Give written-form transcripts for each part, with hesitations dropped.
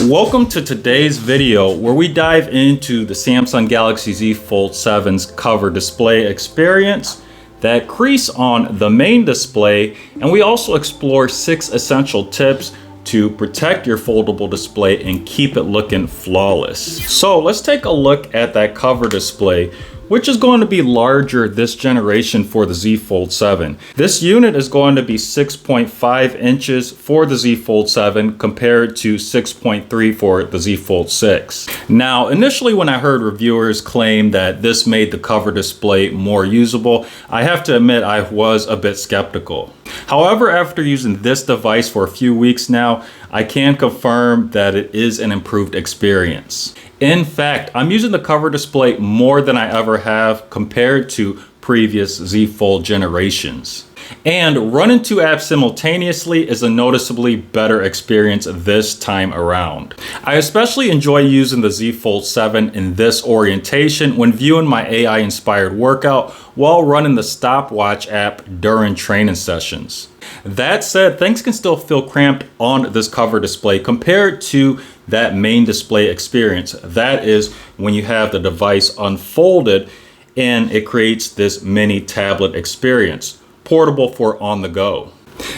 Welcome to today's video where we dive into the Samsung Galaxy Z Fold7's cover display experience, that crease on the main display, and we also explore 6 essential tips to protect your foldable display and keep it looking flawless. So let's take a look at that cover display, which is going to be larger this generation for the Z Fold7. This unit is going to be 6.5 inches for the Z Fold7 compared to 6.3 for the Z Fold6. Now, initially when I heard reviewers claim that this made the cover display more usable, I have to admit I was a bit skeptical. However, after using this device for a few weeks now, I can confirm that it is an improved experience. In fact, I'm using the cover display more than I ever have compared to previous Z Fold generations. And running 2 apps simultaneously is a noticeably better experience this time around. I especially enjoy using the Z Fold7 in this orientation when viewing my AI-inspired workout while running the stopwatch app during training sessions. That said, things can still feel cramped on this cover display compared to that main display experience. That is when you have the device unfolded and it creates this mini tablet experience, portable for on the go.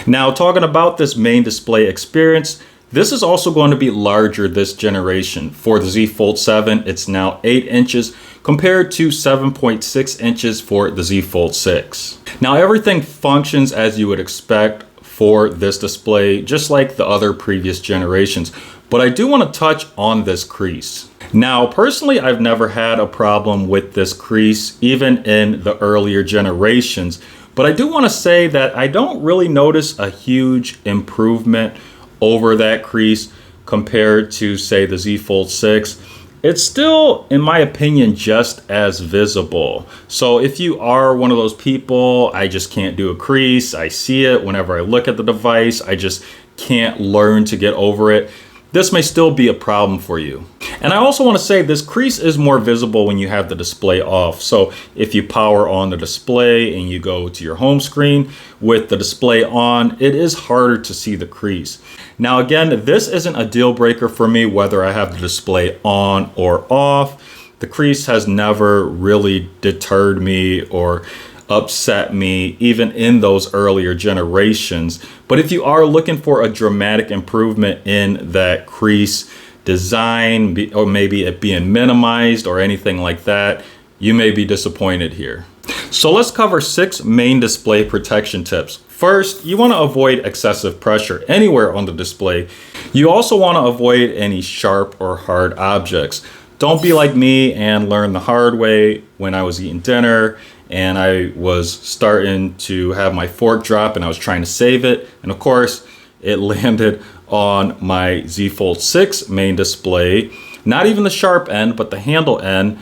Now, talking about this main display experience, this is also going to be larger this generation. For the Z Fold7, it's now 8 inches compared to 7.6 inches for the Z Fold6. Now, everything functions as you would expect for this display, just like the other previous generations. But I do want to touch on this crease. Now, personally, I've never had a problem with this crease, even in the earlier generations. But I do want to say that I don't really notice a huge improvement over that crease compared to, say, the Z Fold6. It's still, in my opinion, just as visible. So if you are one of those people, I just can't do a crease, I see it whenever I look at the device, I just can't learn to get over it, this may still be a problem for you. And I also want to say this crease is more visible when you have the display off. So if you power on the display and you go to your home screen with the display on, it is harder to see the crease. Now again, this isn't a deal breaker for me whether I have the display on or off. The crease has never really deterred me or upset me, even in those earlier generations. But if you are looking for a dramatic improvement in that crease design, or maybe it being minimized or anything like that, you may be disappointed here. So let's cover 6 main display protection tips. First, you want to avoid excessive pressure anywhere on the display. You also want to avoid any sharp or hard objects. Don't be like me and learn the hard way when I was eating dinner and I was starting to have my fork drop and I was trying to save it. And of course, it landed on my Z Fold6 main display, not even the sharp end, but the handle end.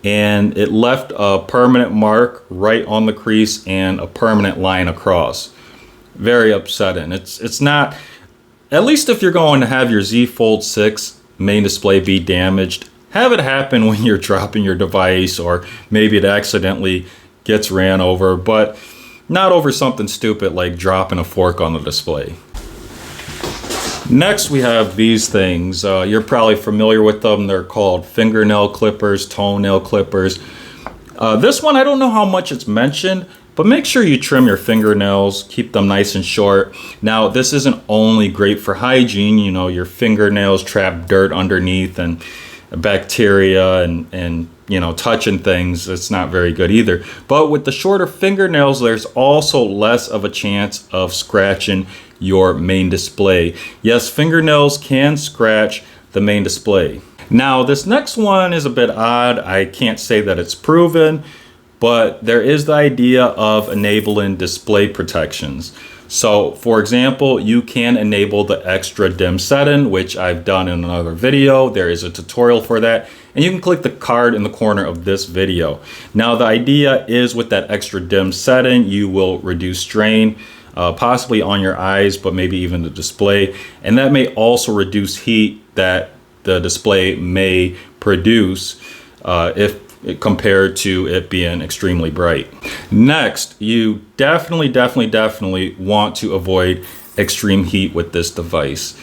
And it left a permanent mark right on the crease and a permanent line across. Very upsetting. It's not, at least if you're going to have your Z Fold6 main display be damaged, have it happen when you're dropping your device, or maybe it accidentally gets ran over, but not over something stupid like dropping a fork on the display. Next, we have these things. You're probably familiar with them. They're called fingernail clippers, toenail clippers. This one, I don't know how much it's mentioned, but make sure you trim your fingernails, keep them nice and short. Now, this isn't only great for hygiene. You know, your fingernails trap dirt underneath and bacteria and you know, touching things, it's not very good either. But with the shorter fingernails, there's also less of a chance of scratching your main display. Yes, fingernails can scratch the main display. Now, this next one is a bit odd. I can't say that it's proven, but there is the idea of enabling display protections. So for example, you can enable the extra dim setting, which I've done in another video. There is a tutorial for that, and you can click the card in the corner of this video. Now, the idea is with that extra dim setting, you will reduce strain, possibly on your eyes, but maybe even the display. And that may also reduce heat that the display may produce if compared to it being extremely bright. Next, you definitely want to avoid extreme heat with this device.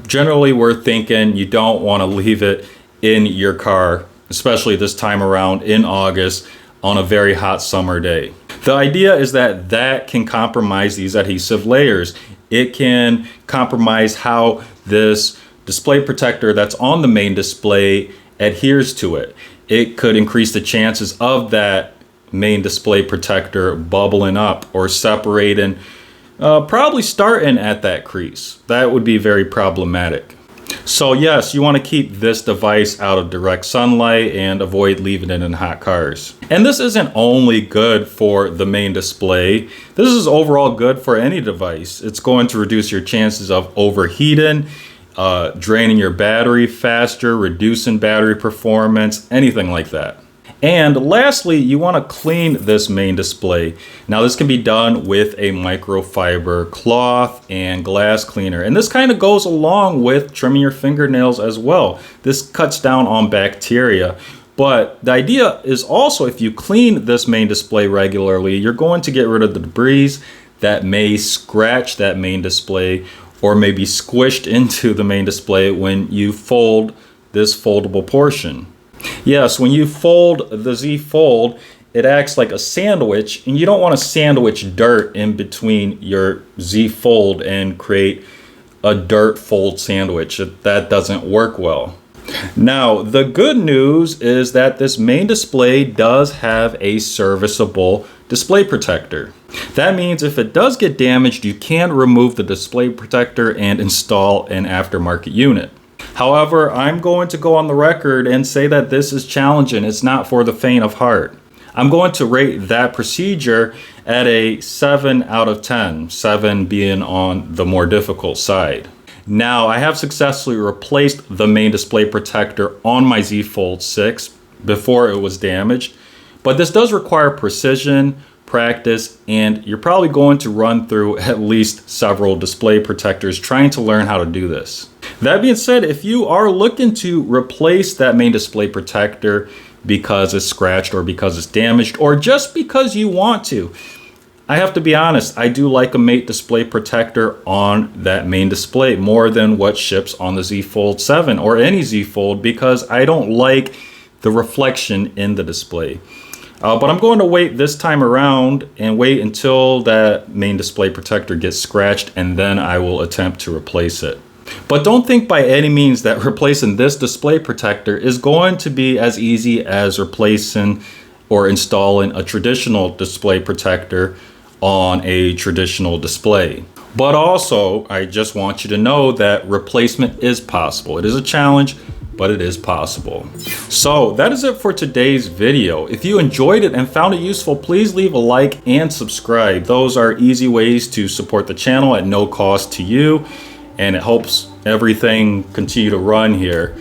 Generally, we're thinking you don't want to leave it in your car, especially this time around in August on a very hot summer day. The idea is that that can compromise these adhesive layers. It can compromise how this display protector that's on the main display adheres to it. It could increase the chances of that main display protector bubbling up or separating, probably starting at that crease. That would be very problematic. So yes, you want to keep this device out of direct sunlight and avoid leaving it in hot cars. And this isn't only good for the main display. This is overall good for any device. It's going to reduce your chances of overheating, draining your battery faster, reducing battery performance, anything like that. And lastly, you want to clean this main display. Now this can be done with a microfiber cloth and glass cleaner. And this kind of goes along with trimming your fingernails as well. This cuts down on bacteria. But the idea is also, if you clean this main display regularly, you're going to get rid of the debris that may scratch that main display or may be squished into the main display when you fold this foldable portion. Yes, when you fold the Z Fold, it acts like a sandwich, and you don't want to sandwich dirt in between your Z Fold and create a dirt fold sandwich. That doesn't work well. Now, the good news is that this main display does have a serviceable display protector. That means if it does get damaged, you can remove the display protector and install an aftermarket unit. However, I'm going to go on the record and say that this is challenging. It's not for the faint of heart. I'm going to rate that procedure at a 7 out of 10, 7 being on the more difficult side. Now, I have successfully replaced the main display protector on my Z Fold 6 before it was damaged, but this does require precision, practice, and you're probably going to run through at least several display protectors trying to learn how to do this. That being said, if you are looking to replace that main display protector because it's scratched or because it's damaged or just because you want to, I have to be honest, I do like a matte display protector on that main display more than what ships on the Z Fold7 or any Z Fold, because I don't like the reflection in the display. But I'm going to wait this time around and wait until that main display protector gets scratched, and then I will attempt to replace it. But don't think by any means that replacing this display protector is going to be as easy as replacing or installing a traditional display protector on a traditional display. But also, I just want you to know that replacement is possible. It is a challenge, but it is possible. So that is it for today's video. If you enjoyed it and found it useful, please leave a like and subscribe. Those are easy ways to support the channel at no cost to you, and it helps everything continue to run here.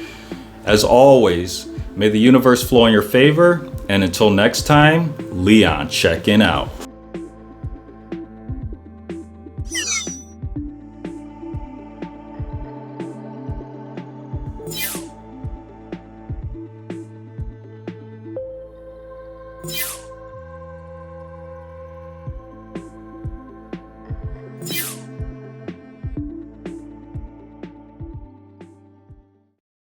As always, may the universe flow in your favor, and until next time, Leon checking out. You